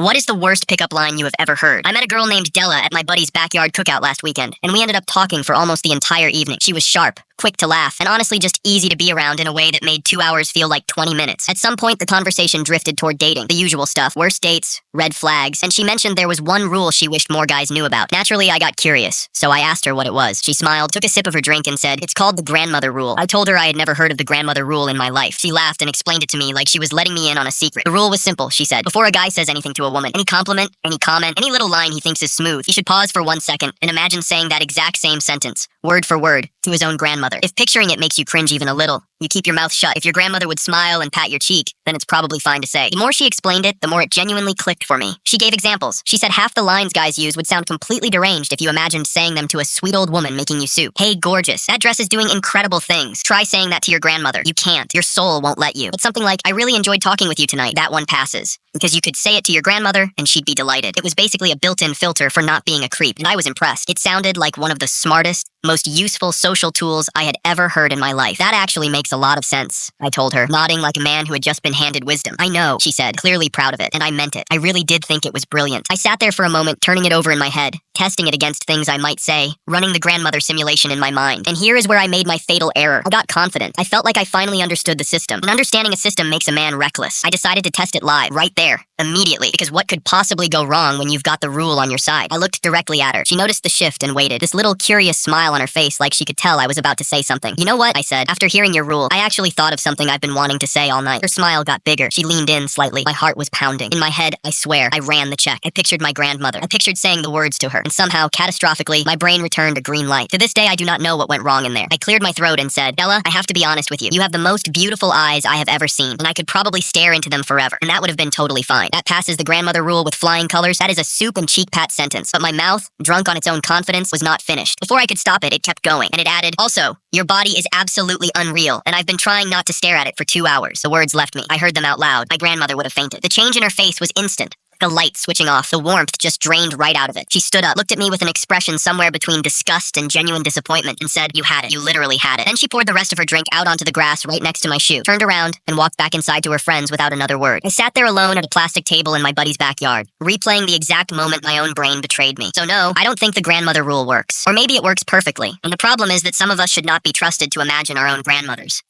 What is the worst pickup line you have ever heard? I met a girl named Della at my buddy's backyard cookout last weekend, and we ended up talking for almost the entire evening. She was sharp, quick to laugh, and honestly just easy to be around in a way that made 2 hours feel like 20 minutes. At some point, the conversation drifted toward dating. The usual stuff, worst dates, red flags, and she mentioned there was one rule she wished more guys knew about. Naturally, I got curious, so I asked her what it was. She smiled, took a sip of her drink, and said, "It's called the grandmother rule." I told her I had never heard of the grandmother rule in my life. She laughed and explained it to me like she was letting me in on a secret. The rule was simple, she said. Before a guy says anything to a woman, any compliment, any comment, any little line he thinks is smooth, he should pause for 1 second and imagine saying that exact same sentence, word for word, to his own grandmother. If picturing it makes you cringe even a little, you keep your mouth shut. If your grandmother would smile and pat your cheek, then it's probably fine to say. The more she explained it, the more it genuinely clicked for me. She gave examples. She said half the lines guys use would sound completely deranged if you imagined saying them to a sweet old woman making you soup. "Hey, gorgeous, that dress is doing incredible things. Try saying that to your grandmother. You can't. Your soul won't let you." But something like, "I really enjoyed talking with you tonight," that one passes. Because you could say it to your grandmother, and she'd be delighted. It was basically a built-in filter for not being a creep, and I was impressed. It sounded like one of the smartest, most useful social tools I had ever heard in my life. "That actually makes a lot of sense," I told her, nodding like a man who had just been handed wisdom. "I know," she said, clearly proud of it, and I meant it. I really did think it was brilliant. I sat there for a moment, turning it over in my head, testing it against things I might say, running the grandmother simulation in my mind. And here is where I made my fatal error. I got confident. I felt like I finally understood the system. And understanding a system makes a man reckless. I decided to test it live, right there, immediately, because what could possibly go wrong when you've got the rule on your side? I looked directly at her. She noticed the shift and waited, this little curious smile on her face like she could tell I was about to say something. "You know what?" I said. "After hearing your rule, I actually thought of something I've been wanting to say all night." Her smile got bigger. She leaned in slightly. My heart was pounding. In my head, I swear, I ran the check. I pictured my grandmother. I pictured saying the words to her. And somehow, catastrophically, my brain returned a green light. To this day, I do not know what went wrong in there. I cleared my throat and said, "Della, I have to be honest with you. You have the most beautiful eyes I have ever seen, and I could probably stare into them forever. And that would have been totally fine. That passes the grandmother rule with flying colors. That is a soup and cheek pat sentence." But my mouth, drunk on its own confidence, was not finished. Before I could stop it, it kept going. And it added, "Also, your body is absolutely unreal, and I've been trying not to stare at it for 2 hours." The words left me. I heard them out loud. My grandmother would have fainted. The change in her face was instant. The light switching off, the warmth just drained right out of it. She stood up, looked at me with an expression somewhere between disgust and genuine disappointment, and said, "You had it. You literally had it." Then she poured the rest of her drink out onto the grass right next to my shoe, turned around, and walked back inside to her friends without another word. I sat there alone at a plastic table in my buddy's backyard, replaying the exact moment my own brain betrayed me. So no, I don't think the grandmother rule works. Or maybe it works perfectly. And the problem is that some of us should not be trusted to imagine our own grandmothers.